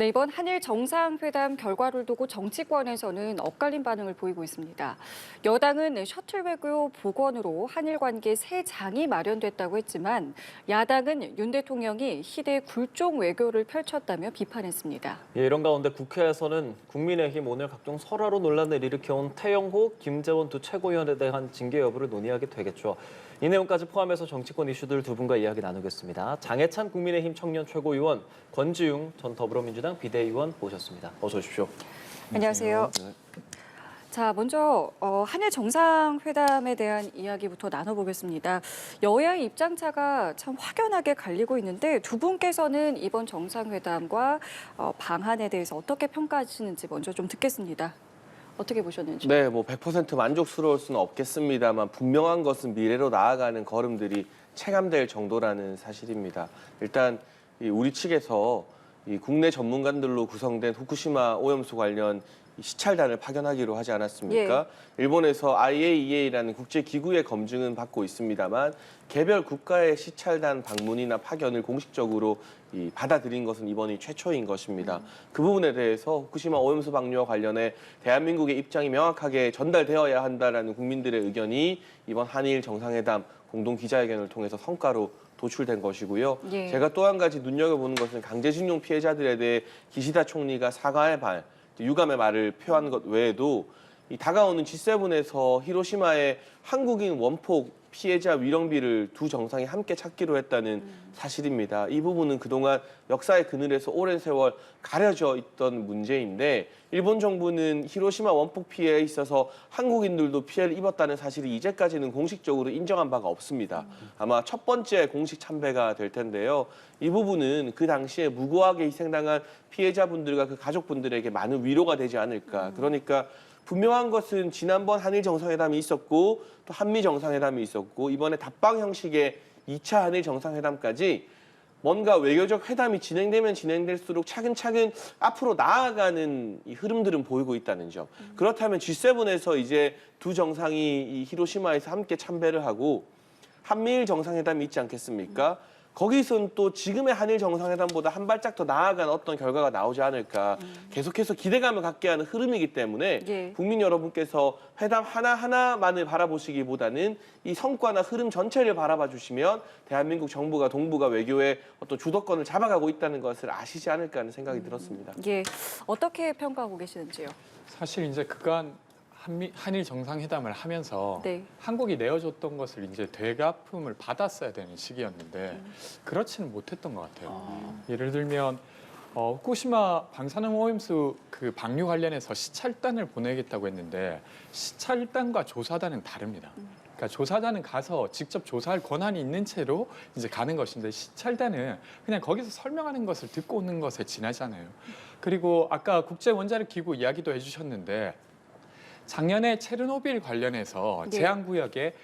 네, 이번 한일 정상회담 결과를 두고 정치권에서는 엇갈린 반응을 보이고 있습니다. 여당은 셔틀 외교 복원으로 한일 관계 새 장이 마련됐다고 했지만 야당은 윤 대통령이 희대 굴종 외교를 펼쳤다며 비판했습니다. 이런 가운데 국회에서는 국민의힘 오늘 각종 설화로 논란을 일으켜온 태영호, 김재원 두 최고위원에 대한 징계 여부를 논의하게 되겠죠. 이 내용까지 포함해서 정치권 이슈들 두 분과 이야기 나누겠습니다. 장해찬 국민의힘 청년 최고위원, 권지웅 전 더불어민주당 비대위원 모셨습니다. 어서 오십시오. 안녕하세요. 네. 자, 먼저 한일 정상회담에 대한 이야기부터 나눠보겠습니다. 여야의 입장차가 참 확연하게 갈리고 있는데 두 분께서는 이번 정상회담과 방안에 대해서 어떻게 평가하시는지 먼저 좀 듣겠습니다. 어떻게 보셨는지? 네, 뭐 100% 만족스러울 수는 없겠습니다만 분명한 것은 미래로 나아가는 걸음들이 체감될 정도라는 사실입니다. 일단 우리 측에서 국내 전문가들로 구성된 후쿠시마 오염수 관련 시찰단을 파견하기로 하지 않았습니까? 예. 일본에서 IAEA라는 국제기구의 검증은 받고 있습니다만 개별 국가의 시찰단 방문이나 파견을 공식적으로 받아들인 것은 이번이 최초인 것입니다. 그 부분에 대해서 후쿠시마 오염수 방류와 관련해 대한민국의 입장이 명확하게 전달되어야 한다라는 국민들의 의견이 이번 한일 정상회담 공동 기자회견을 통해서 성과로 도출된 것이고요. 예. 제가 또 한 가지 눈여겨보는 것은 강제징용 피해자들에 대해 기시다 총리가 사과의 말, 유감의 말을 표한 것 외에도 이 다가오는 G7에서 히로시마의 한국인 원폭 피해자 위령비를 두 정상이 함께 찾기로 했다는 사실입니다. 이 부분은 그동안 역사의 그늘에서 오랜 세월 가려져 있던 문제인데 일본 정부는 히로시마 원폭 피해에 있어서 한국인들도 피해를 입었다는 사실이 이제까지는 공식적으로 인정한 바가 없습니다. 아마 첫 번째 공식 참배가 될 텐데요. 이 부분은 그 당시에 무고하게 희생당한 피해자분들과 그 가족분들에게 많은 위로가 되지 않을까. 그러니까 분명한 것은 지난번 한일 정상회담이 있었고 또 한미 정상회담이 있었고 이번에 답방 형식의 2차 한일 정상회담까지 뭔가 외교적 회담이 진행되면 진행될수록 차근차근 앞으로 나아가는 이 흐름들은 보이고 있다는 점. 그렇다면 G7에서 이제 두 정상이 이 히로시마에서 함께 참배를 하고 한미일 정상회담이 있지 않겠습니까? 거기선 또 지금의 한일 정상회담보다 한 발짝 더 나아간 어떤 결과가 나오지 않을까 계속해서 기대감을 갖게 하는 흐름이기 때문에 예. 국민 여러분께서 회담 하나하나만을 바라보시기보다는 이 성과나 흐름 전체를 바라봐 주시면 대한민국 정부가 동북아 외교의 어떤 주도권을 잡아가고 있다는 것을 아시지 않을까 하는 생각이 들었습니다. 예, 어떻게 평가하고 계시는지요? 사실 이제 그간 한일 정상회담을 하면서 네. 한국이 내어줬던 것을 이제 되갚음을 받았어야 되는 시기였는데 그렇지는 못했던 것 같아요. 예를 들면 후쿠시마 방사능 오염수 그 방류 관련해서 시찰단을 보내겠다고 했는데 시찰단과 조사단은 다릅니다. 그러니까 조사단은 가서 직접 조사할 권한이 있는 채로 이제 가는 것인데 시찰단은 그냥 거기서 설명하는 것을 듣고 오는 것에 지나잖아요. 그리고 아까 국제원자력기구 이야기도 해주셨는데 작년에 체르노빌 관련해서 네. 제한구역에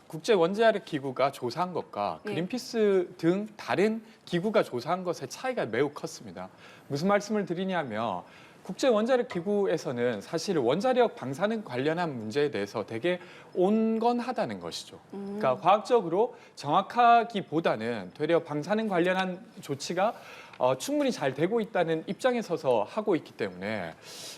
국제원자력기구가 조사한 것과 네. 그린피스 등 다른 기구가 조사한 것의 차이가 매우 컸습니다. 무슨 말씀을 드리냐면 국제원자력기구에서는 사실 원자력 방사능 관련한 문제에 대해서 되게 온건하다는 것이죠. 그러니까 과학적으로 정확하기보다는 되려 방사능 관련한 조치가 충분히 잘 되고 있다는 입장에 서서 하고 있기 때문에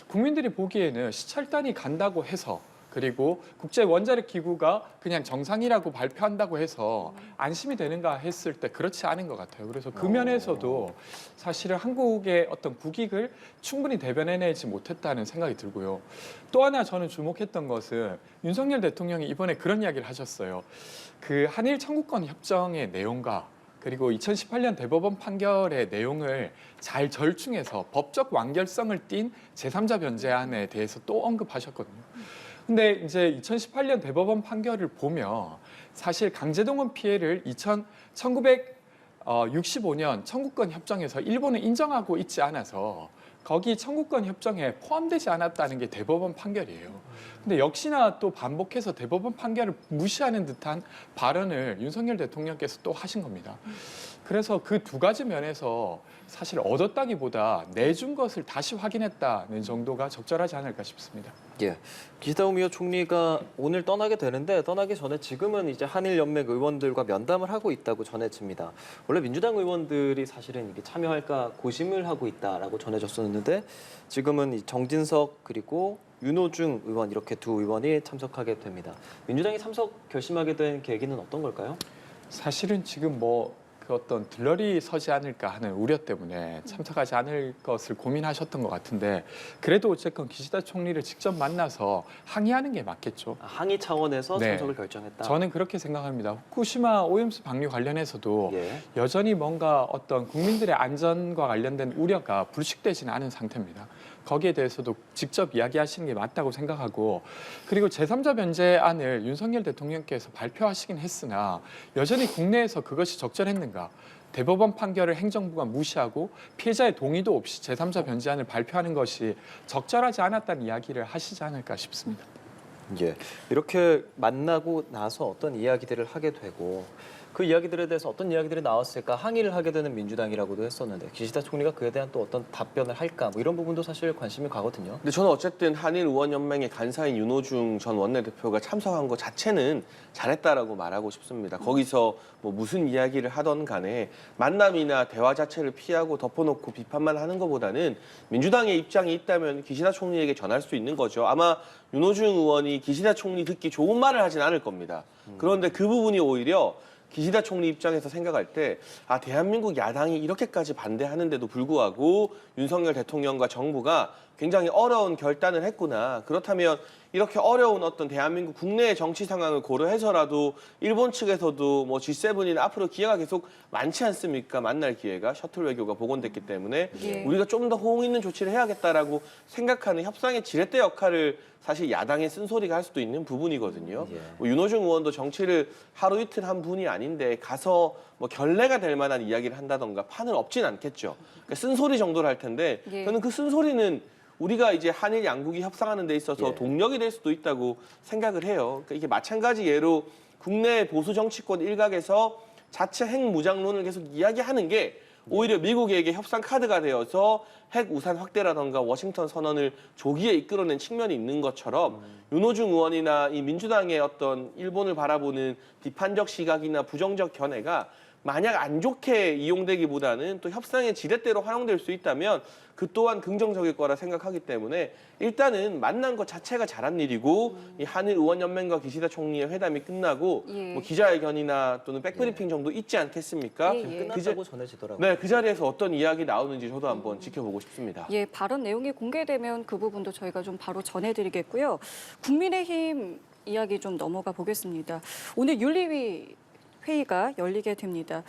국민들이 보기에는 시찰단이 간다고 해서 그리고 국제원자력기구가 그냥 정상이라고 발표한다고 해서 안심이 되는가 했을 때 그렇지 않은 것 같아요. 그래서 그 면에서도 사실은 한국의 어떤 국익을 충분히 대변해내지 못했다는 생각이 들고요. 또 하나 저는 주목했던 것은 윤석열 대통령이 이번에 그런 이야기를 하셨어요. 그 한일 청구권 협정의 내용과 그리고 2018년 대법원 판결의 내용을 잘 절충해서 법적 완결성을 띈 제3자 변제안에 대해서 또 언급하셨거든요. 근데 이제 2018년 대법원 판결을 보면 사실 강제동원 피해를 1965년 청구권 협정에서 일본은 인정하고 있지 않아서 거기 청구권 협정에 포함되지 않았다는 게 대법원 판결이에요. 근데 역시나 또 반복해서 대법원 판결을 무시하는 듯한 발언을 윤석열 대통령께서 또 하신 겁니다. 그래서 그 두 가지 면에서 사실 얻었다기보다 내준 것을 다시 확인했다는 정도가 적절하지 않을까 싶습니다. 예, 기시다 후미오 총리가 오늘 떠나게 되는데 떠나기 전에 지금은 이제 한일연맹 의원들과 면담을 하고 있다고 전해집니다. 원래 민주당 의원들이 사실은 이게 참여할까 고심을 하고 있다라고 전해졌었는데 지금은 이 정진석 그리고 윤호중 의원 이렇게 두 의원이 참석하게 됩니다. 민주당이 참석 결심하게 된 계기는 어떤 걸까요? 사실은 지금 그 어떤 들러리 서지 않을까 하는 우려 때문에 참석하지 않을 것을 고민하셨던 것 같은데 그래도 어쨌건 기시다 총리를 직접 만나서 항의하는 게 맞겠죠. 항의 차원에서 네. 참석을 결정했다. 저는 그렇게 생각합니다. 후쿠시마 오염수 방류 관련해서도 예. 여전히 뭔가 어떤 국민들의 안전과 관련된 우려가 불식되지는 않은 상태입니다. 거기에 대해서도 직접 이야기하시는 게 맞다고 생각하고 그리고 제3자 변제안을 윤석열 대통령께서 발표하시긴 했으나 여전히 국내에서 그것이 적절했는가? 대법원 판결을 행정부가 무시하고 피해자의 동의도 없이 제3자 변제안을 발표하는 것이 적절하지 않았다는 이야기를 하시지 않을까 싶습니다. 예, 이렇게 만나고 나서 어떤 이야기들을 하게 되고 그 이야기들에 대해서 어떤 이야기들이 나왔을까 항의를 하게 되는 민주당이라고도 했었는데 기시다 총리가 그에 대한 또 어떤 답변을 할까 뭐 이런 부분도 사실 관심이 가거든요. 근데 저는 어쨌든 한일 의원연맹의 간사인 윤호중 전 원내대표가 참석한 것 자체는 잘했다라고 말하고 싶습니다. 거기서 뭐 무슨 이야기를 하던 간에 만남이나 대화 자체를 피하고 덮어놓고 비판만 하는 것보다는 민주당의 입장이 있다면 기시다 총리에게 전할 수 있는 거죠. 아마 윤호중 의원이 기시다 총리 듣기 좋은 말을 하진 않을 겁니다. 그런데 그 부분이 오히려 기시다 총리 입장에서 생각할 때 대한민국 야당이 이렇게까지 반대하는데도 불구하고 윤석열 대통령과 정부가 굉장히 어려운 결단을 했구나. 그렇다면 이렇게 어려운 어떤 대한민국 국내의 정치 상황을 고려해서라도 일본 측에서도 뭐 G7이나 앞으로 기회가 계속 많지 않습니까? 만날 기회가 셔틀 외교가 복원됐기 때문에 예. 우리가 좀 더 호응 있는 조치를 해야겠다라고 생각하는 협상의 지렛대 역할을 사실 야당의 쓴소리가 할 수도 있는 부분이거든요. 예. 뭐 윤호중 의원도 정치를 하루 이틀 한 분이 아닌데 가서 뭐 결례가 될 만한 이야기를 한다던가 판을 엎진 않겠죠. 그러니까 쓴소리 정도를 할 텐데 예. 저는 그 쓴소리는 우리가 이제 한일 양국이 협상하는 데 있어서 예. 동력이 될 수도 있다고 생각을 해요. 그러니까 이게 마찬가지 예로 국내 보수 정치권 일각에서 자체 핵 무장론을 계속 이야기하는 게 오히려 미국에게 협상 카드가 되어서 핵 우산 확대라던가 워싱턴 선언을 조기에 이끌어낸 측면이 있는 것처럼 윤호중 의원이나 이 민주당의 어떤 일본을 바라보는 비판적 시각이나 부정적 견해가 만약 안 좋게 이용되기보다는 또 협상의 지렛대로 활용될 수 있다면 그 또한 긍정적일 거라 생각하기 때문에 일단은 만난 것 자체가 잘한 일이고 이 한일 의원연맹과 기시다 총리의 회담이 끝나고 예. 뭐 기자회견이나 또는 백브리핑 정도 있지 않겠습니까? 예, 예. 끝났다고 전해지더라고요. 네, 그 자리에서 어떤 이야기 나오는지 저도 한번 지켜보고 싶습니다. 예, 발언 내용이 공개되면 그 부분도 저희가 좀 바로 전해드리겠고요. 국민의힘 이야기 좀 넘어가 보겠습니다. 오늘 윤리위 회의가 열리게 됩니다.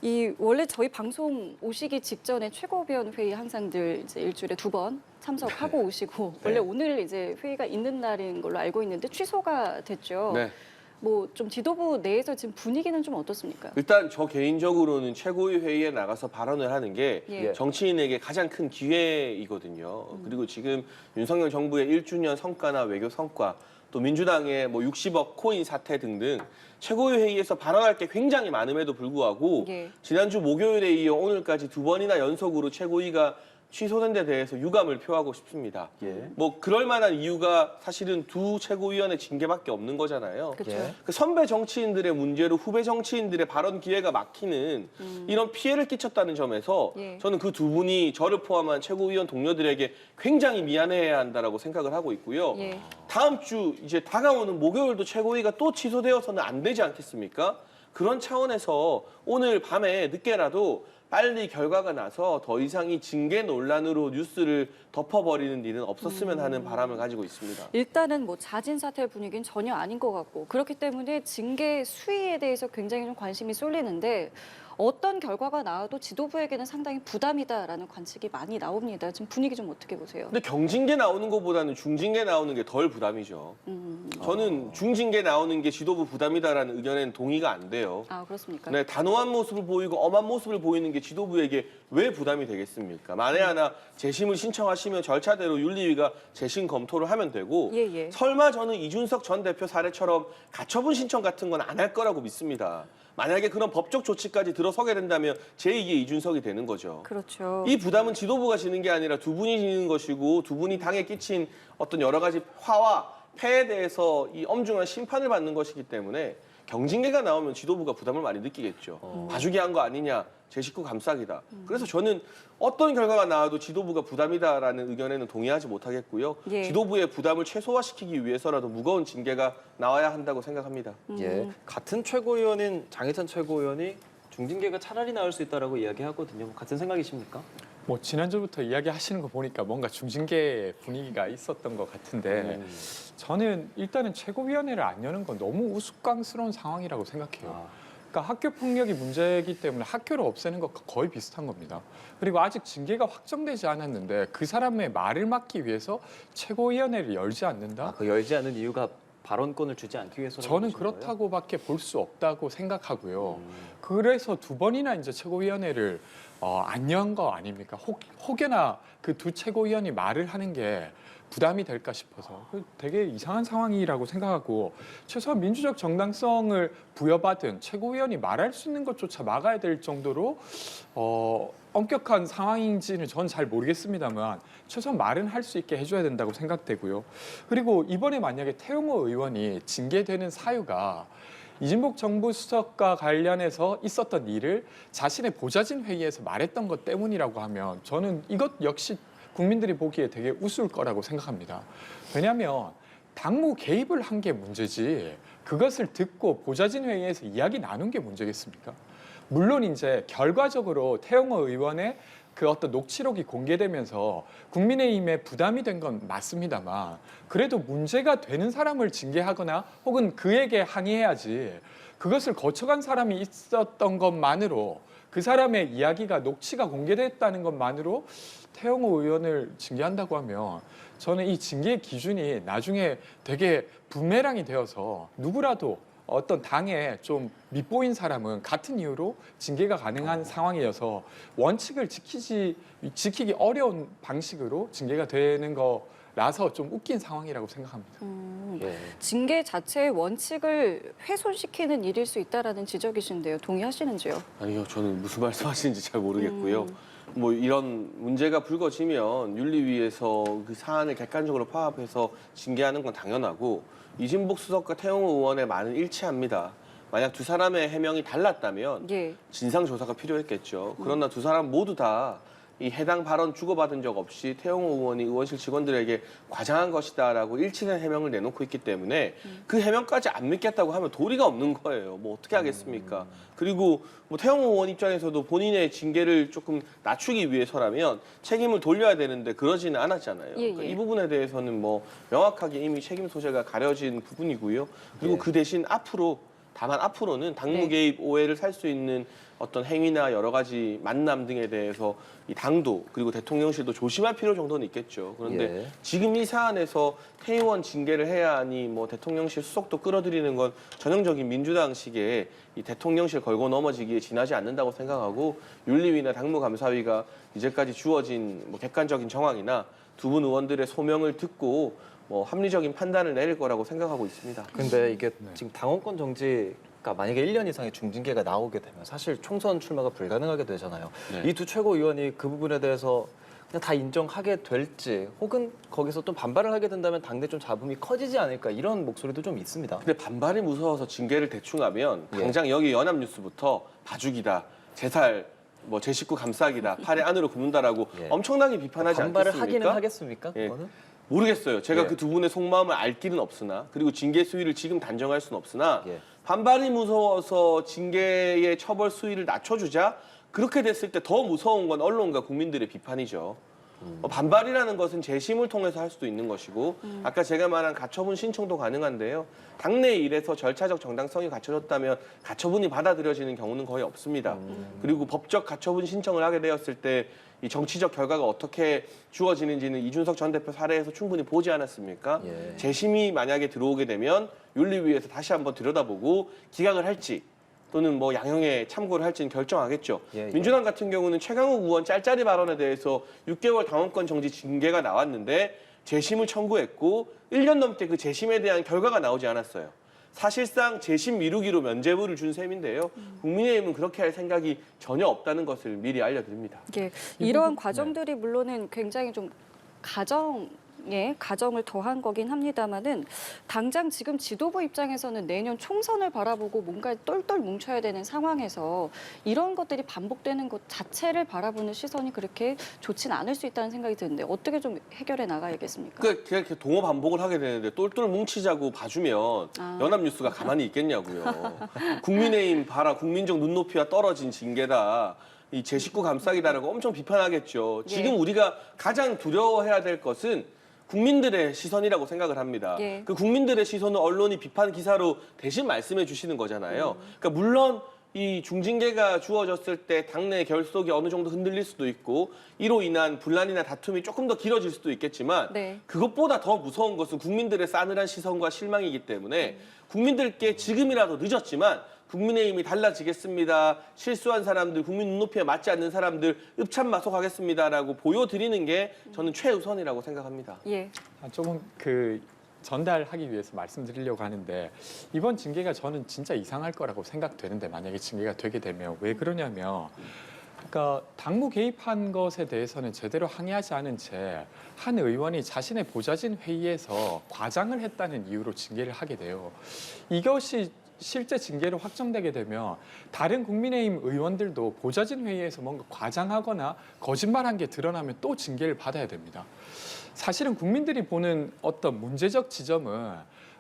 이 원래 저희 방송 오시기 직전에 최고위원 회의 항상 늘 이제 일주일에 2번 참석하고 오시고 원래 오늘 이제 회의가 있는 날인 걸로 알고 있는데 취소가 됐죠. 네. 뭐 좀 지도부 내에서 지금 분위기는 좀 어떻습니까? 일단 저 개인적으로는 최고위 회의에 나가서 발언을 하는 게 예. 정치인에게 가장 큰 기회이거든요. 그리고 지금 윤석열 정부의 1주년 성과나 외교 성과 또 민주당의 뭐 60억 코인 사태 등등 최고위 회의에서 발언할 게 굉장히 많음에도 불구하고 예. 지난주 목요일에 이어 오늘까지 2번이나 연속으로 최고위가 취소된 데 대해서 유감을 표하고 싶습니다. 예. 뭐 그럴 만한 이유가 사실은 두 최고위원의 징계밖에 없는 거잖아요. 그렇죠. 예. 그 선배 정치인들의 문제로 후배 정치인들의 발언 기회가 막히는 이런 피해를 끼쳤다는 점에서 예. 저는 그 두 분이 저를 포함한 최고위원 동료들에게 굉장히 미안해야 한다라고 생각을 하고 있고요. 예. 다음 주 이제 다가오는 목요일도 최고위가 또 취소되어서는 안 되지 않겠습니까? 그런 차원에서 오늘 밤에 늦게라도 빨리 결과가 나서 더 이상 이 징계 논란으로 뉴스를 덮어버리는 일은 없었으면 하는 바람을 가지고 있습니다. 일단은 뭐 자진 사퇴 분위기는 전혀 아닌 것 같고 그렇기 때문에 징계 수위에 대해서 굉장히 좀 관심이 쏠리는데 어떤 결과가 나와도 지도부에게는 상당히 부담이다라는 관측이 많이 나옵니다. 지금 분위기 좀 어떻게 보세요? 근데 경징계 나오는 것보다는 중징계 나오는 게 덜 부담이죠. 저는 중징계 나오는 게 지도부 부담이다라는 의견에는 동의가 안 돼요. 아 그렇습니까? 네, 단호한 모습을 보이고 엄한 모습을 보이는 게 지도부에게 왜 부담이 되겠습니까? 만에 하나 재심을 신청하시면 절차대로 윤리위가 재심 검토를 하면 되고 예, 예. 설마 저는 이준석 전 대표 사례처럼 가처분 신청 같은 건 안 할 거라고 믿습니다. 만약에 그런 법적 조치까지 들어서게 된다면 제2의 이준석이 되는 거죠. 그렇죠. 이 부담은 지도부가 지는 게 아니라 두 분이 지는 것이고 두 분이 당에 끼친 어떤 여러 가지 화와 폐에 대해서 이 엄중한 심판을 받는 것이기 때문에 경징계가 나오면 지도부가 부담을 많이 느끼겠죠. 봐주기 한 거 아니냐, 제 식구 감싸기다. 그래서 저는 어떤 결과가 나와도 지도부가 부담이다라는 의견에는 동의하지 못하겠고요. 예. 지도부의 부담을 최소화시키기 위해서라도 무거운 징계가 나와야 한다고 생각합니다. 예, 같은 최고위원인 장희찬 최고위원이 중징계가 차라리 나을 수 있다라고 이야기하거든요. 뭐 같은 생각이십니까? 뭐 지난주부터 이야기하시는 거 보니까 뭔가 중징계 분위기가 있었던 것 같은데 저는 일단은 최고위원회를 안 여는 건 너무 우스꽝스러운 상황이라고 생각해요. 그러니까 학교 폭력이 문제이기 때문에 학교를 없애는 것과 거의 비슷한 겁니다. 그리고 아직 징계가 확정되지 않았는데 그 사람의 말을 막기 위해서 최고위원회를 열지 않는다? 그 열지 않는 이유가 발언권을 주지 않기 위해서 저는 그렇다고밖에 볼 수 없다고 생각하고요. 그래서 두 번이나 이제 최고위원회를 안 연 거 아닙니까? 혹여나 그 두 최고위원이 말을 하는 게 부담이 될까 싶어서 되게 이상한 상황이라고 생각하고 최소한 민주적 정당성을 부여받은 최고위원이 말할 수 있는 것조차 막아야 될 정도로 엄격한 상황인지는 저는 잘 모르겠습니다만 최소한 말은 할 수 있게 해줘야 된다고 생각되고요. 그리고 이번에 만약에 태용호 의원이 징계되는 사유가 이진복 정부 수석과 관련해서 있었던 일을 자신의 보좌진 회의에서 말했던 것 때문이라고 하면 저는 이것 역시 국민들이 보기에 되게 우스울 거라고 생각합니다. 왜냐하면 당무 개입을 한 게 문제지 그것을 듣고 보좌진 회의에서 이야기 나눈 게 문제겠습니까? 물론 이제 결과적으로 태용호 의원의 그 어떤 녹취록이 공개되면서 국민의힘에 부담이 된 건 맞습니다만 그래도 문제가 되는 사람을 징계하거나 혹은 그에게 항의해야지 그것을 거쳐간 사람이 있었던 것만으로 그 사람의 이야기가 녹취가 공개됐다는 것만으로 태용호 의원을 징계한다고 하면 저는 이 징계 기준이 나중에 되게 부메랑이 되어서 누구라도 어떤 당에 좀 밉보인 사람은 같은 이유로 징계가 가능한 상황이어서 원칙을 지키기 어려운 방식으로 징계가 되는 거라서 좀 웃긴 상황이라고 생각합니다. 예. 징계 자체의 원칙을 훼손시키는 일일 수 있다라는 지적이신데요. 동의하시는지요? 아니요, 저는 무슨 말씀하시는지 잘 모르겠고요. 뭐 이런 문제가 불거지면 윤리위에서 그 사안을 객관적으로 파악해서 징계하는 건 당연하고 이진복 수석과 태용호 의원의 말은 일치합니다. 만약 두 사람의 해명이 달랐다면 예. 진상조사가 필요했겠죠. 그러나 두 사람 모두 다 이 해당 발언 주고받은 적 없이 태용호 의원이 의원실 직원들에게 과장한 것이다라고 일치된 해명을 내놓고 있기 때문에 그 해명까지 안 믿겠다고 하면 도리가 없는 거예요. 뭐 어떻게 하겠습니까? 그리고 뭐 태용호 의원 입장에서도 본인의 징계를 조금 낮추기 위해서라면 책임을 돌려야 되는데 그러지는 않았잖아요. 예, 예. 그러니까 이 부분에 대해서는 뭐 명확하게 이미 책임 소재가 가려진 부분이고요. 그리고 예. 그 대신 다만 앞으로는 당무 개입 오해를 살 수 있는 어떤 행위나 여러 가지 만남 등에 대해서 이 당도 그리고 대통령실도 조심할 필요 정도는 있겠죠. 그런데 예. 지금 이 사안에서 태의원 징계를 해야 하니 뭐 대통령실 수석도 끌어들이는 건 전형적인 민주당식의 이 대통령실 걸고 넘어지기에 지나지 않는다고 생각하고 윤리위나 당무감사위가 이제까지 주어진 뭐 객관적인 정황이나 두 분 의원들의 소명을 듣고 뭐 합리적인 판단을 내릴 거라고 생각하고 있습니다. 근데 이게 지금 당원권 정지가 만약에 1년 이상의 중징계가 나오게 되면 사실 총선 출마가 불가능하게 되잖아요. 네. 이 두 최고위원이 그 부분에 대해서 그냥 다 인정하게 될지 혹은 거기서 또 반발을 하게 된다면 당내 좀 잡음이 커지지 않을까 이런 목소리도 좀 있습니다. 근데 반발이 무서워서 징계를 대충 하면 예. 당장 여기 연합뉴스부터 봐주기다, 제살, 뭐 제 식구 감싸기다, 팔에 안으로 굽는다라고 예. 엄청나게 비판하지 반발을 않겠습니까? 하기는 하겠습니까? 예. 그거는? 모르겠어요. 제가 예. 그 두 분의 속마음을 알 길은 없으나 그리고 징계 수위를 지금 단정할 수는 없으나 예. 반발이 무서워서 징계의 처벌 수위를 낮춰주자 그렇게 됐을 때 더 무서운 건 언론과 국민들의 비판이죠. 반발이라는 것은 재심을 통해서 할 수도 있는 것이고 아까 제가 말한 가처분 신청도 가능한데요. 당내 일에서 절차적 정당성이 갖춰졌다면 가처분이 받아들여지는 경우는 거의 없습니다. 그리고 법적 가처분 신청을 하게 되었을 때 이 정치적 결과가 어떻게 주어지는지는 이준석 전 대표 사례에서 충분히 보지 않았습니까? 예. 재심이 만약에 들어오게 되면 윤리위에서 다시 한번 들여다보고 기각을 할지 또는 뭐 양형에 참고를 할지는 결정하겠죠. 예, 예. 민주당 같은 경우는 최강욱 의원 짤짤이 발언에 대해서 6개월 당원권 정지 징계가 나왔는데 재심을 청구했고 1년 넘게 그 재심에 대한 결과가 나오지 않았어요. 사실상 재심 미루기로 면죄부를 준 셈인데요. 국민의힘은 그렇게 할 생각이 전혀 없다는 것을 미리 알려드립니다. 예, 이러한 과정들이 물론은 굉장히 좀 가정을 더한 거긴 합니다만은 당장 지금 지도부 입장에서는 내년 총선을 바라보고 뭔가 똘똘 뭉쳐야 되는 상황에서 이런 것들이 반복되는 것 자체를 바라보는 시선이 그렇게 좋진 않을 수 있다는 생각이 드는데 어떻게 좀 해결해 나가야겠습니까? 그러니까 이렇게 동호 반복을 하게 되는데 똘똘 뭉치자고 봐주면 연합뉴스가 가만히 있겠냐고요. 국민의힘 봐라, 국민적 눈높이와 떨어진 징계다. 이 제 식구 감싸기다라고 엄청 비판하겠죠. 지금 우리가 가장 두려워해야 될 것은 국민들의 시선이라고 생각을 합니다. 예. 그 국민들의 시선은 언론이 비판 기사로 대신 말씀해 주시는 거잖아요. 그러니까 물론 이 중징계가 주어졌을 때 당내 결속이 어느 정도 흔들릴 수도 있고 이로 인한 분란이나 다툼이 조금 더 길어질 수도 있겠지만 네. 그것보다 더 무서운 것은 국민들의 싸늘한 시선과 실망이기 때문에 국민들께 지금이라도 늦었지만 국민의힘이 달라지겠습니다. 실수한 사람들, 국민 눈높이에 맞지 않는 사람들 읍참마속하겠습니다라고 보여드리는 게 저는 최우선이라고 생각합니다. 예. 조금 전달하기 위해서 말씀드리려고 하는데 이번 징계가 저는 진짜 이상할 거라고 생각되는데 만약에 징계가 되게 되면 왜 그러냐면 그러니까 당무 개입한 것에 대해서는 제대로 항의하지 않은 채 한 의원이 자신의 보좌진 회의에서 과장을 했다는 이유로 징계를 하게 돼요. 이것이 실제 징계로 확정되게 되면 다른 국민의힘 의원들도 보좌진 회의에서 뭔가 과장하거나 거짓말한 게 드러나면 또 징계를 받아야 됩니다. 사실은 국민들이 보는 어떤 문제적 지점은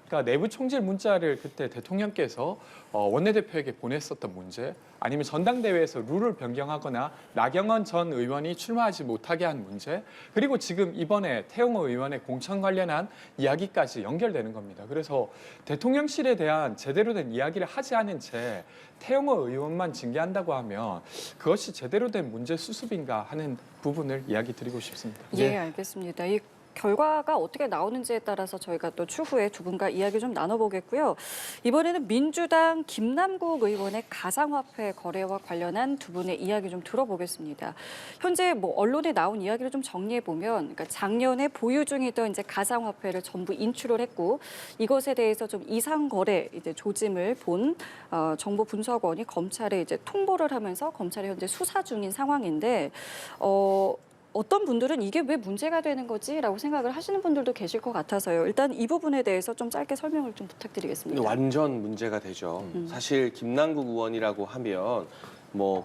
그러니까 내부 총질 문자를 그때 대통령께서 원내대표에게 보냈었던 문제, 아니면 전당대회에서 룰을 변경하거나 나경원 전 의원이 출마하지 못하게 한 문제, 그리고 지금 이번에 태영호 의원의 공천 관련한 이야기까지 연결되는 겁니다. 그래서 대통령실에 대한 제대로 된 이야기를 하지 않은 채 태영호 의원만 징계한다고 하면 그것이 제대로 된 문제 수습인가 하는 부분을 이야기 드리고 싶습니다. 예, 알겠습니다. 이 결과가 어떻게 나오는지에 따라서 저희가 또 추후에 두 분과 이야기 좀 나눠보겠고요. 이번에는 민주당 김남국 의원의 가상화폐 거래와 관련한 두 분의 이야기 좀 들어보겠습니다. 현재 언론에 나온 이야기를 좀 정리해 보면, 그러니까 작년에 보유 중이던 이제 가상화폐를 전부 인출을 했고 이것에 대해서 좀 이상 거래 이제 조짐을 본 정보분석원이 검찰에 이제 통보를 하면서 검찰이 현재 수사 중인 상황인데. 어떤 분들은 이게 왜 문제가 되는 거지라고 생각을 하시는 분들도 계실 것 같아서요. 일단 이 부분에 대해서 좀 짧게 설명을 좀 부탁드리겠습니다. 완전 문제가 되죠. 사실 김남국 의원이라고 하면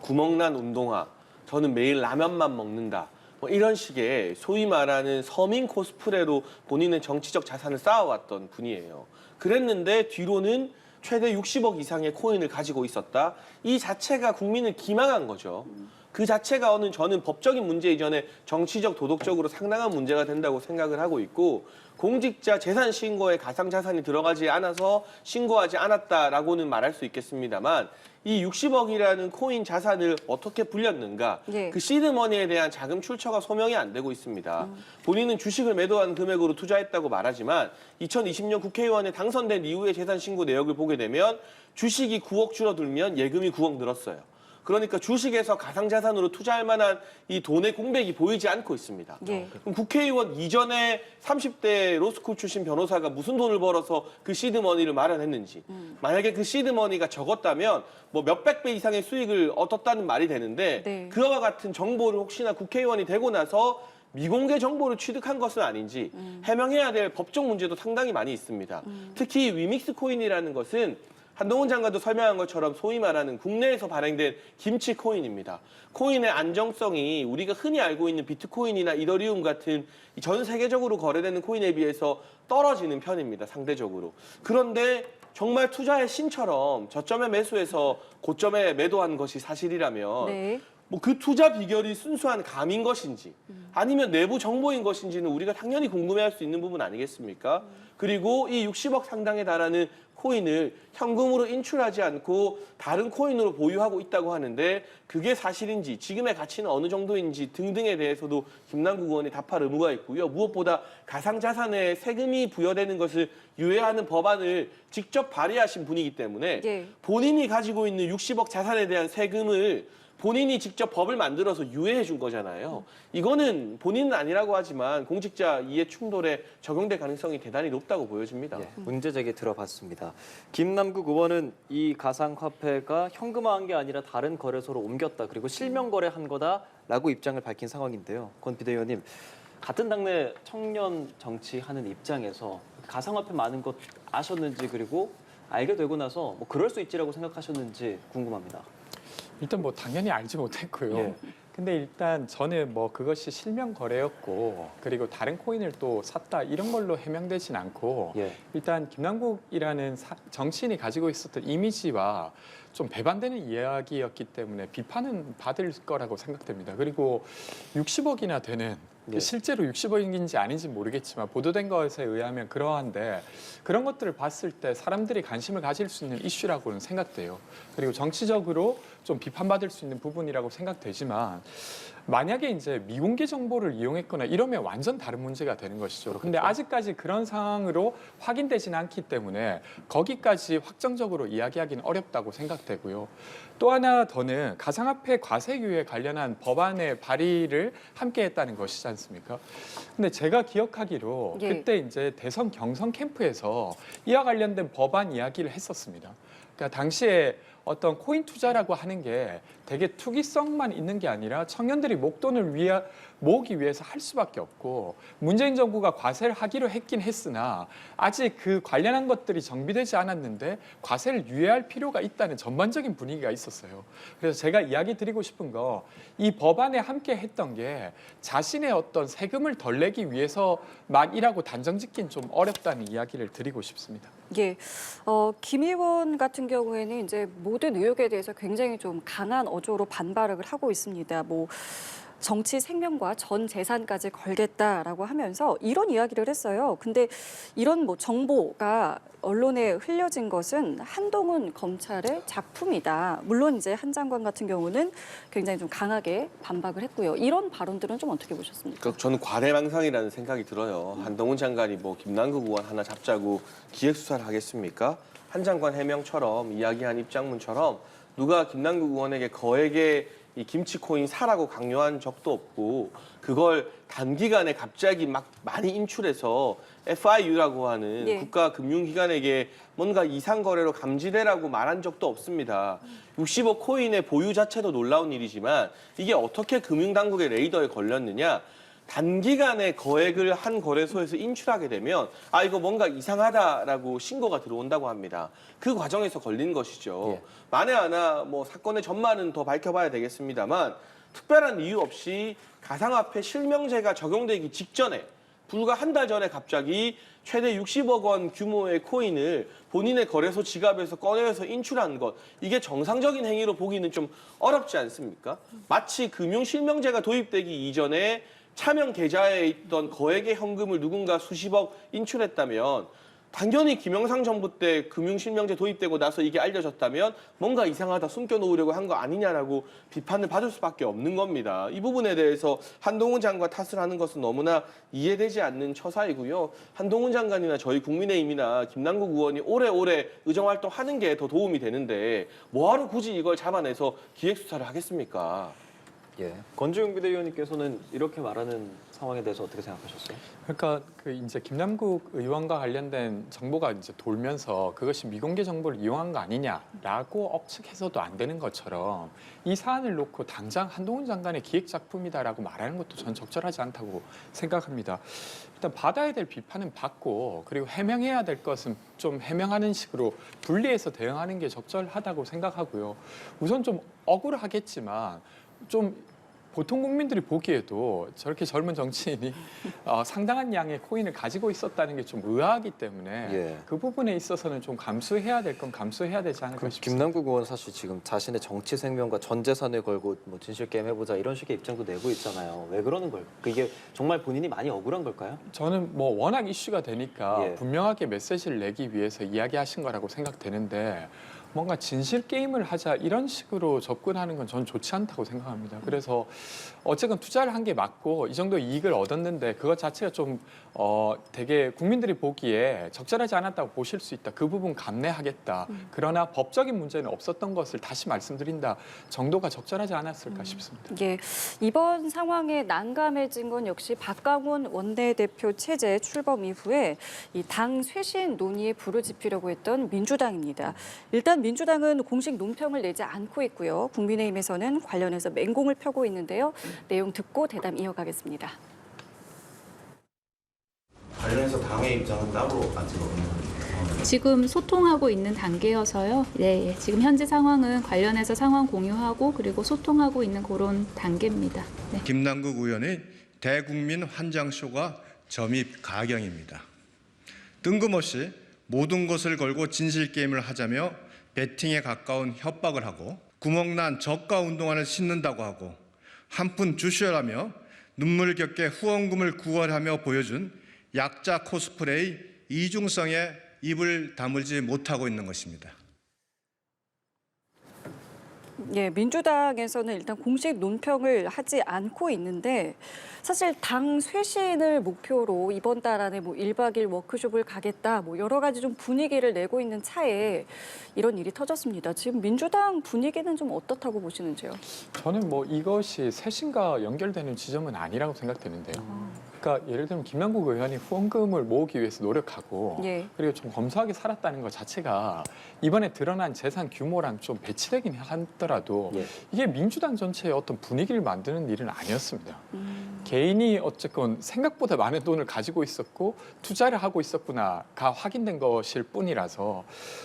구멍난 운동화, 저는 매일 라면만 먹는다. 이런 식의 소위 말하는 서민 코스프레로 본인의 정치적 자산을 쌓아왔던 분이에요. 그랬는데 뒤로는 최대 60억 이상의 코인을 가지고 있었다. 이 자체가 국민을 기망한 거죠. 그 자체가 저는 법적인 문제 이전에 정치적, 도덕적으로 상당한 문제가 된다고 생각을 하고 있고 공직자 재산 신고에 가상자산이 들어가지 않아서 신고하지 않았다라고는 말할 수 있겠습니다만 이 60억이라는 코인 자산을 어떻게 불렸는가 예. 그 시드머니에 대한 자금 출처가 소명이 안 되고 있습니다. 본인은 주식을 매도한 금액으로 투자했다고 말하지만 2020년 국회의원에 당선된 이후의 재산 신고 내역을 보게 되면 주식이 9억 줄어들면 예금이 9억 늘었어요. 그러니까 주식에서 가상자산으로 투자할 만한 이 돈의 공백이 보이지 않고 있습니다. 예. 그럼 국회의원 이전에 30대 로스쿨 출신 변호사가 무슨 돈을 벌어서 그 시드머니를 마련했는지 만약에 그 시드머니가 적었다면 몇백 배 이상의 수익을 얻었다는 말이 되는데 네. 그와 같은 정보를 혹시나 국회의원이 되고 나서 미공개 정보를 취득한 것은 아닌지 해명해야 될 법적 문제도 상당히 많이 있습니다. 특히 위믹스 코인이라는 것은 한동훈 장관도 설명한 것처럼 소위 말하는 국내에서 발행된 김치 코인입니다. 코인의 안정성이 우리가 흔히 알고 있는 비트코인이나 이더리움 같은 전 세계적으로 거래되는 코인에 비해서 떨어지는 편입니다. 상대적으로. 그런데 정말 투자의 신처럼 저점에 매수해서 고점에 매도한 것이 사실이라면 네. 그 투자 비결이 순수한 감인 것인지 아니면 내부 정보인 것인지는 우리가 당연히 궁금해할 수 있는 부분 아니겠습니까? 그리고 이 60억 상당에 달하는 코인을 현금으로 인출하지 않고 다른 코인으로 보유하고 있다고 하는데 그게 사실인지 지금의 가치는 어느 정도인지 등등에 대해서도 김남국 의원이 답할 의무가 있고요. 무엇보다 가상자산에 세금이 부여되는 것을 유예하는 법안을 직접 발의하신 분이기 때문에 예. 본인이 가지고 있는 60억 자산에 대한 세금을 본인이 직접 법을 만들어서 유예해 준 거잖아요. 이거는 본인은 아니라고 하지만 공직자 이해 충돌에 적용될 가능성이 대단히 높다고 보여집니다. 예, 문제 제기 들어봤습니다. 김남국 의원은 이 가상화폐가 현금화한 게 아니라 다른 거래소로 옮겼다. 그리고 실명 거래한 거다라고 입장을 밝힌 상황인데요. 권 비대위원님, 같은 당내 청년 정치하는 입장에서 가상화폐 많은 것 아셨는지 그리고 알게 되고 나서 뭐 그럴 수 있지라고 생각하셨는지 궁금합니다. 일단 뭐 당연히 알지 못했고요. 예. 근데 일단 저는 뭐 그것이 실명 거래였고 그리고 다른 코인을 또 샀다 이런 걸로 해명되진 않고 예. 일단 김남국이라는 정치인이 가지고 있었던 이미지와 좀 배반되는 이야기였기 때문에 비판은 받을 거라고 생각됩니다. 그리고 60억이나 되는 예. 실제로 60억인지 아닌지 모르겠지만 보도된 것에 의하면 그러한데 그런 것들을 봤을 때 사람들이 관심을 가질 수 있는 이슈라고는 생각돼요. 그리고 정치적으로 좀 비판받을 수 있는 부분이라고 생각되지만 만약에 이제 미공개 정보를 이용했거나 이러면 완전 다른 문제가 되는 것이죠. 근데 아직까지 그런 상황으로 확인되지는 않기 때문에 거기까지 확정적으로 이야기하기는 어렵다고 생각되고요. 또 하나 더는 가상화폐 과세유에 관련한 법안의 발의를 함께 했다는 것이지 않습니까? 근데 제가 기억하기로 예. 그때 이제 대선 경선 캠프에서 이와 관련된 법안 이야기를 했었습니다. 그러니까 당시에 어떤 코인 투자라고 하는 게 되게 투기성만 있는 게 아니라 청년들이 목돈을 모으기 위해서 할 수밖에 없고 문재인 정부가 과세를 하기로 했긴 했으나 아직 그 관련한 것들이 정비되지 않았는데 과세를 유예할 필요가 있다는 전반적인 분위기가 있었어요. 그래서 제가 이야기 드리고 싶은 거 이 법안에 함께 했던 게 자신의 어떤 세금을 덜 내기 위해서 막이라고 단정짓긴 좀 어렵다는 이야기를 드리고 싶습니다. 예, 김 의원 같은 경우에는 이제 모든 의혹에 대해서 굉장히 좀 강한 어조로 반발을 하고 있습니다. 뭐 정치 생명과 전 재산까지 걸겠다라고 하면서 이런 이야기를 했어요. 근데 이런 뭐 정보가 언론에 흘려진 것은 한동훈 검찰의 작품이다. 물론 이제 한 장관 같은 경우는 굉장히 좀 강하게 반박을 했고요. 이런 발언들은 좀 어떻게 보셨습니까? 그러니까 저는 과대망상이라는 생각이 들어요. 한동훈 장관이 뭐 김남국 의원 하나 잡자고 기획수사를 하겠습니까? 한 장관 해명처럼 이야기한 입장문처럼 누가 김남국 의원에게 거액의 이 김치코인 사라고 강요한 적도 없고 그걸 단기간에 갑자기 막 많이 인출해서 FIU라고 하는 예. 국가금융기관에게 뭔가 이상 거래로 감지되라고 말한 적도 없습니다. 60억 코인의 보유 자체도 놀라운 일이지만 이게 어떻게 금융당국의 레이더에 걸렸느냐? 단기간에 거액을 한 거래소에서 인출하게 되면 아 이거 뭔가 이상하다라고 신고가 들어온다고 합니다. 그 과정에서 걸린 것이죠. 예. 만에 하나 뭐 사건의 전말은 더 밝혀봐야 되겠습니다만 특별한 이유 없이 가상화폐 실명제가 적용되기 직전에 불과 한 달 전에 갑자기 최대 60억 원 규모의 코인을 본인의 거래소 지갑에서 꺼내서 인출한 것 이게 정상적인 행위로 보기는 좀 어렵지 않습니까? 마치 금융실명제가 도입되기 이전에 차명 계좌에 있던 거액의 현금을 누군가 수십억 인출했다면 당연히 김영삼 정부 때 금융실명제 도입되고 나서 이게 알려졌다면 뭔가 이상하다 숨겨놓으려고 한 거 아니냐라고 비판을 받을 수밖에 없는 겁니다. 이 부분에 대해서 한동훈 장관 탓을 하는 것은 너무나 이해되지 않는 처사이고요. 한동훈 장관이나 저희 국민의힘이나 김남국 의원이 오래오래 의정활동하는 게 더 도움이 되는데 뭐하러 굳이 이걸 잡아내서 기획수사를 하겠습니까? 예. 권주영 비대위원님께서는 이렇게 말하는 상황에 대해서 어떻게 생각하셨어요? 그러니까 그 이제 김남국 의원과 관련된 정보가 이제 돌면서 그것이 미공개 정보를 이용한 거 아니냐라고 억측해서도 안 되는 것처럼 이 사안을 놓고 당장 한동훈 장관의 기획 작품이다라고 말하는 것도 전 적절하지 않다고 생각합니다. 일단 받아야 될 비판은 받고 그리고 해명해야 될 것은 좀 해명하는 식으로 분리해서 대응하는 게 적절하다고 생각하고요. 우선 좀 억울하겠지만 좀 보통 국민들이 보기에도 저렇게 젊은 정치인이 상당한 양의 코인을 가지고 있었다는 게 좀 의아하기 때문에 예. 그 부분에 있어서는 좀 감수해야 될 건 감수해야 되지 않을까 싶습니다. 김남국 의원 사실 지금 자신의 정치 생명과 전 재산을 걸고 뭐 진실 게임 해보자 이런 식의 입장도 내고 있잖아요. 왜 그러는 걸까요? 이게 정말 본인이 많이 억울한 걸까요? 저는 뭐 워낙 이슈가 되니까 예. 분명하게 메시지를 내기 위해서 이야기하신 거라고 생각되는데 뭔가 진실 게임을 하자 이런 식으로 접근하는 건 저는 좋지 않다고 생각합니다. 그래서 어쨌건 투자를 한 게 맞고 이 정도 이익을 얻었는데 그것 자체가 좀 되게 국민들이 보기에 적절하지 않았다고 보실 수 있다. 그 부분 감내하겠다. 그러나 법적인 문제는 없었던 것을 다시 말씀드린다 정도가 적절하지 않았을까 싶습니다. 예, 이번 상황에 난감해진 건 역시 박강원 원내대표 체제 출범 이후에 이 당 쇄신 논의에 불을 지피려고 했던 민주당입니다. 일단 민주당은 공식 논평을 내지 않고 있고요. 국민의힘에서는 관련해서 맹공을 펴고 있는데요. 내용 듣고 대담 이어가겠습니다. 관련해서 당의 입장은 따로 아직 없는 건가요? 지금 소통하고 있는 단계여서요. 네, 지금 현재 상황은 관련해서 상황 공유하고 그리고 소통하고 있는 그런 단계입니다. 네. 김남국 의원의 대국민 환장쇼가 점입 가경입니다. 뜬금없이 모든 것을 걸고 진실 게임을 하자며 배팅에 가까운 협박을 하고 구멍난 저가 운동화를 신는다고 하고 한 푼 주시라며 눈물겹게 후원금을 구걸하며 보여준 약자 코스프레의 이중성에 입을 다물지 못하고 있는 것입니다. 예, 민주당에서는 일단 공식 논평을 하지 않고 있는데 사실 당 쇄신을 목표로 이번 달 안에 뭐 1박 2일 워크숍을 가겠다 뭐 여러 가지 좀 분위기를 내고 있는 차에 이런 일이 터졌습니다. 지금 민주당 분위기는 좀 어떻다고 보시는지요? 저는 뭐 이것이 쇄신과 연결되는 지점은 아니라고 생각되는데요. 그러니까 예를 들면 김남국 의원이 후원금을 모으기 위해서 노력하고 예. 그리고 좀 검소하게 살았다는 것 자체가 이번에 드러난 재산 규모랑 좀 배치되긴 하더라도 예. 이게 민주당 전체의 어떤 분위기를 만드는 일은 아니었습니다. 개인이 어쨌건 생각보다 많은 돈을 가지고 있었고 투자를 하고 있었구나가 확인된 것일 뿐이라서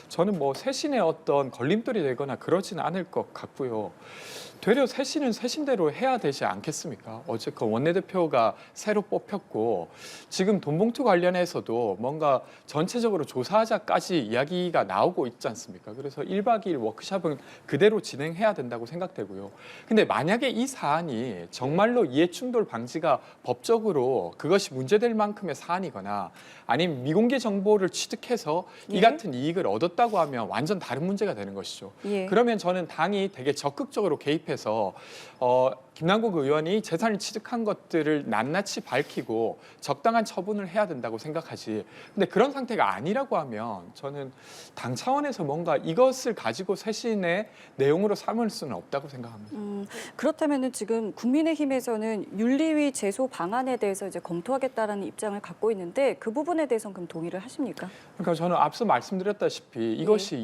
저는 뭐 쇄신의 어떤 걸림돌이 되거나 그러지는 않을 것 같고요. 되려 쇄신은 쇄신대로 해야 되지 않겠습니까? 어쨌건 원내대표가 새로 뽑혔고 지금 돈봉투 관련해서도 뭔가 전체적으로 조사하자까지 이야기가 나오고 있지 않습니까? 그래서 1박 2일 워크숍은 그대로 진행해야 된다고 생각되고요. 근데 만약에 이 사안이 정말로 이해충돌 방지가 법적으로 그것이 문제될 만큼의 사안이거나 아니면 미공개 정보를 취득해서 예. 이 같은 이익을 얻었다고 하면 완전 다른 문제가 되는 것이죠. 예. 그러면 저는 당이 되게 적극적으로 개입해서 김남국 의원이 재산을 취득한 것들을 낱낱이 밝히고 적당한 처분을 해야 된다고 생각하지. 근데 그런 상태가 아니라고 하면 저는 당 차원에서 뭔가 이것을 가지고 쇄신의 내용으로 삼을 수는 없다고 생각합니다. 그렇다면은 지금 국민의힘에서는 윤리위 제소 방안에 대해서 이제 검토하겠다라는 입장을 갖고 있는데 그 부분에 대해서는 그럼 동의를 하십니까? 그러니까 저는 앞서 말씀드렸다시피 이것이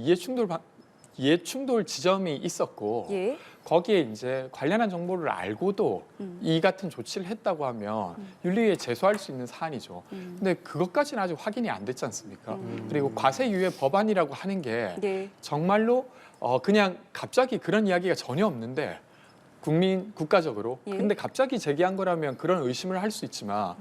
이해충돌 지점이 있었고 예. 거기에 이제 관련한 정보를 알고도 이 같은 조치를 했다고 하면 윤리위에 제소할 수 있는 사안이죠. 근데 그것까지는 아직 확인이 안 됐지 않습니까? 그리고 과세유예 법안이라고 하는 게 네. 정말로 그냥 갑자기 그런 이야기가 전혀 없는데 국가적으로 예. 근데 갑자기 제기한 거라면 그런 의심을 할 수 있지만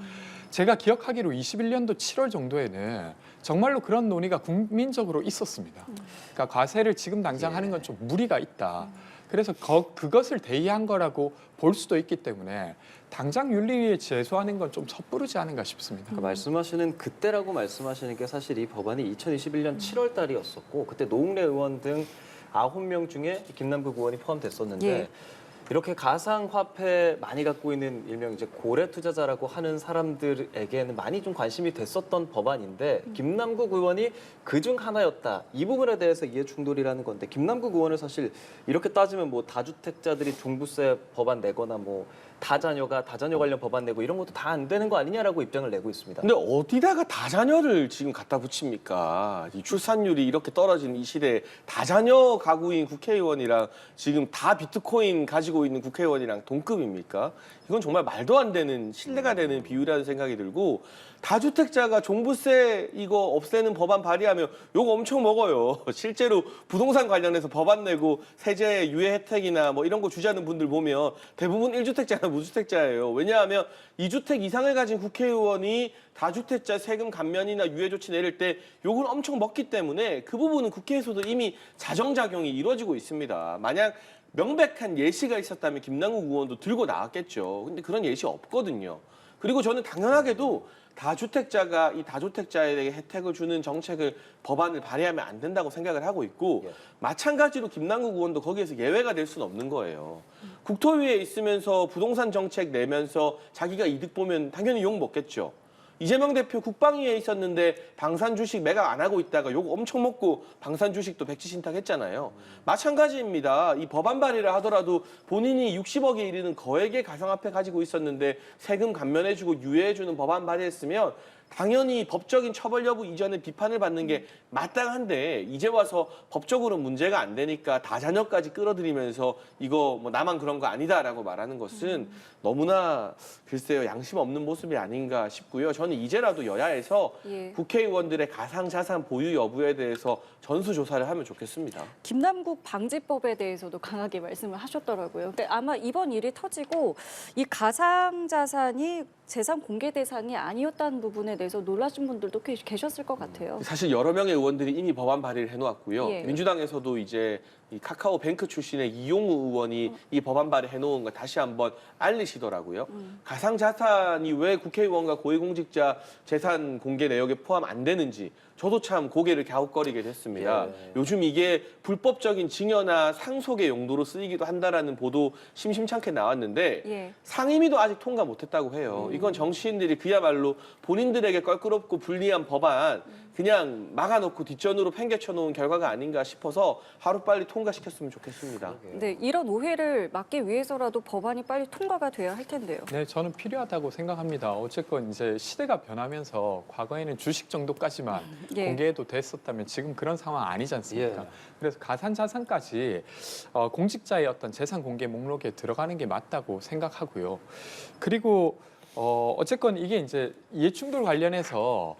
제가 기억하기로 21년도 7월 정도에는 정말로 그런 논의가 국민적으로 있었습니다. 그러니까 과세를 지금 당장 하는 건 좀 무리가 있다. 그래서 그것을 대의한 거라고 볼 수도 있기 때문에 당장 윤리위에 제소하는 건 좀 섣부르지 않은가 싶습니다. 그러니까 말씀하시는 그때라고 말씀하시는 게 사실 이 법안이 2021년 7월 달이었었고 그때 노웅래 의원 등 9명 중에 김남국 의원이 포함됐었는데 예. 이렇게 가상화폐 많이 갖고 있는 일명 이제 고래 투자자라고 하는 사람들에게는 많이 좀 관심이 됐었던 법안인데 김남국 의원이 그중 하나였다. 이 부분에 대해서 이해 충돌이라는 건데 김남국 의원은 사실 이렇게 따지면 뭐 다주택자들이 종부세 법안 내거나 뭐 다자녀 관련 법안 내고 이런 것도 다 안 되는 거 아니냐라고 입장을 내고 있습니다. 근데 어디다가 다자녀를 지금 갖다 붙입니까? 이 출산율이 이렇게 떨어진 이 시대에 다자녀 가구인 국회의원이랑 지금 다 비트코인 가지고 있는 국회의원이랑 동급입니까? 이건 정말 말도 안 되는 신뢰가 되는 비유라는 생각이 들고 다주택자가 종부세 이거 없애는 법안 발의하면 욕 엄청 먹어요. 실제로 부동산 관련해서 법안 내고 세제 유예 혜택이나 뭐 이런 거 주자는 분들 보면 대부분 1주택자나 무주택자예요. 왜냐하면 2주택 이상을 가진 국회의원이 다주택자 세금 감면이나 유예 조치 내릴 때 욕을 엄청 먹기 때문에 그 부분은 국회에서도 이미 자정작용이 이루어지고 있습니다. 만약 명백한 예시가 있었다면 김남국 의원도 들고 나왔겠죠. 근데 그런 예시 없거든요. 그리고 저는 당연하게도 다주택자가 이 다주택자에게 혜택을 주는 정책을 법안을 발의하면 안 된다고 생각을 하고 있고 예. 마찬가지로 김남국 의원도 거기에서 예외가 될 수는 없는 거예요. 국토위에 있으면서 부동산 정책 내면서 자기가 이득 보면 당연히 욕 먹겠죠. 이재명 대표 국방위에 있었는데 방산 주식 매각 안 하고 있다가 욕 엄청 먹고 방산 주식도 백지신탁했잖아요. 마찬가지입니다. 이 법안 발의를 하더라도 본인이 60억에 이르는 거액의 가상화폐 가지고 있었는데 세금 감면해주고 유예해주는 법안 발의했으면 당연히 법적인 처벌 여부 이전에 비판을 받는 게 마땅한데 이제 와서 법적으로 문제가 안 되니까 다자녀까지 끌어들이면서 이거 뭐 나만 그런 거 아니다라고 말하는 것은 너무나 글쎄요 양심 없는 모습이 아닌가 싶고요. 저는 이제라도 여야에서 예. 국회의원들의 가상자산 보유 여부에 대해서 전수조사를 하면 좋겠습니다. 김남국 방지법에 대해서도 강하게 말씀을 하셨더라고요. 근데 아마 이번 일이 터지고 이 가상자산이 재산 공개 대상이 아니었다는 부분에 대해서 놀라신 분들도 꽤 계셨을 것 같아요. 사실 여러 명의 의원들이 이미 법안 발의를 해놓았고요. 예. 민주당에서도 이제 이 카카오뱅크 출신의 이용우 의원이 이 법안 발의 해놓은 거 다시 한번 알리시더라고요. 가상자산이 왜 국회의원과 고위공직자 재산 공개 내역에 포함 안 되는지 저도 참 고개를 갸웃거리게 됐습니다. 예. 요즘 이게 불법적인 증여나 상속의 용도로 쓰이기도 한다라는 보도 심심찮게 나왔는데 예. 상임위도 아직 통과 못했다고 해요. 이건 정치인들이 그야말로 본인들에게 껄끄럽고 불리한 법안 그냥 막아놓고 뒷전으로 팽개쳐 놓은 결과가 아닌가 싶어서 하루빨리 통과시켰으면 좋겠습니다. 네, 이런 오해를 막기 위해서라도 법안이 빨리 통과가 돼야 할 텐데요. 네, 저는 필요하다고 생각합니다. 어쨌건 이제 시대가 변하면서 과거에는 주식 정도까지만 예. 공개해도 됐었다면 지금 그런 상황 아니지 않습니까? 예. 그래서 가상자산까지 공직자의 어떤 재산 공개 목록에 들어가는 게 맞다고 생각하고요. 그리고 어쨌건 이게 이제 이해충돌 관련해서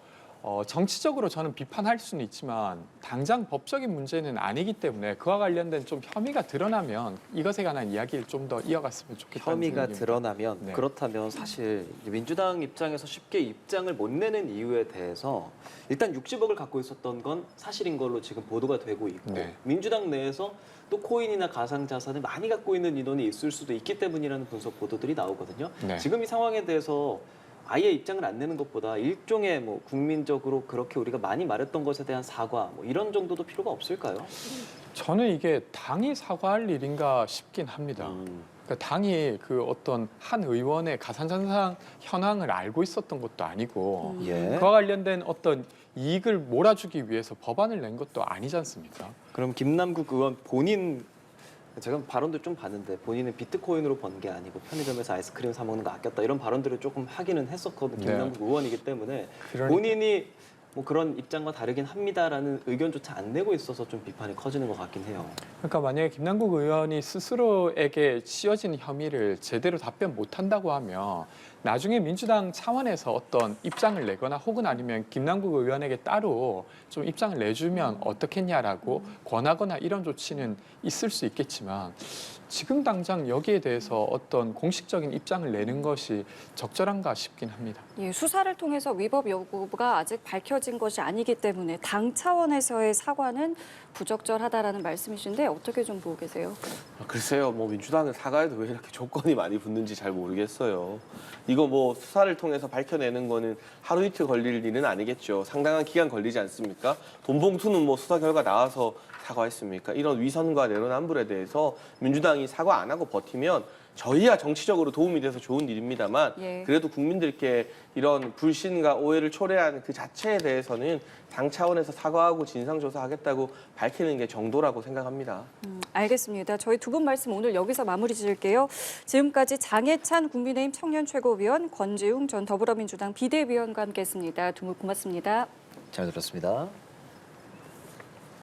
정치적으로 저는 비판할 수는 있지만 당장 법적인 문제는 아니기 때문에 그와 관련된 좀 혐의가 드러나면 이것에 관한 이야기를 좀 더 이어갔으면 좋겠다는 혐의가 생각입니다. 드러나면 네. 그렇다면 사실 이제 민주당 입장에서 쉽게 입장을 못 내는 이유에 대해서 일단 60억을 갖고 있었던 건 사실인 걸로 지금 보도가 되고 있고 네. 민주당 내에서 또 코인이나 가상자산을 많이 갖고 있는 인원이 있을 수도 있기 때문이라는 분석 보도들이 나오거든요. 네. 지금 이 상황에 대해서 아예 입장을 안 내는 것보다 일종의 뭐 국민적으로 그렇게 우리가 많이 말했던 것에 대한 사과 뭐 이런 정도도 필요가 없을까요? 저는 이게 당이 사과할 일인가 싶긴 합니다. 그러니까 당이 그 어떤 한 의원의 가상자산 현황을 알고 있었던 것도 아니고 예. 그와 관련된 어떤 이익을 몰아주기 위해서 법안을 낸 것도 아니지 않습니까? 그럼 김남국 의원 본인 제가 발언도 좀 봤는데 본인은 비트코인으로 번 게 아니고 편의점에서 아이스크림 사 먹는 거 아꼈다 이런 발언들을 조금 하기는 했었거든요. 네. 김남국 의원이기 때문에 그러니까. 본인이 뭐 그런 입장과 다르긴 합니다라는 의견조차 안 내고 있어서 좀 비판이 커지는 것 같긴 해요. 그러니까 만약에 김남국 의원이 스스로에게 씌워진 혐의를 제대로 답변 못한다고 하면 나중에 민주당 차원에서 어떤 입장을 내거나 혹은 아니면 김남국 의원에게 따로 좀 입장을 내주면 어떻겠냐라고 권하거나 이런 조치는 있을 수 있겠지만 지금 당장 여기에 대해서 어떤 공식적인 입장을 내는 것이 적절한가 싶긴 합니다. 예, 수사를 통해서 위법 여부가 아직 밝혀진 것이 아니기 때문에 당 차원에서의 사과는 부적절하다라는 말씀이신데 어떻게 좀 보고 계세요? 글쎄요, 뭐 민주당은 사과에도 왜 이렇게 조건이 많이 붙는지 잘 모르겠어요. 이거 뭐 수사를 통해서 밝혀내는 거는 하루 이틀 걸릴 일은 아니겠죠. 상당한 기간 걸리지 않습니까? 돈봉투는 뭐 수사 결과 나와서 사과했습니까? 이런 위선과 내로남불에 대해서 민주당이 사과 안 하고 버티면 저희야 정치적으로 도움이 돼서 좋은 일입니다만 예. 그래도 국민들께 이런 불신과 오해를 초래한 그 자체에 대해서는 당 차원에서 사과하고 진상조사하겠다고 밝히는 게 정도라고 생각합니다. 알겠습니다. 저희 두 분 말씀 오늘 여기서 마무리 지을게요. 지금까지 장해찬 국민의힘 청년 최고위원, 권지웅 전 더불어민주당 비대위원과 함께했습니다. 두 분 고맙습니다. 잘 들었습니다.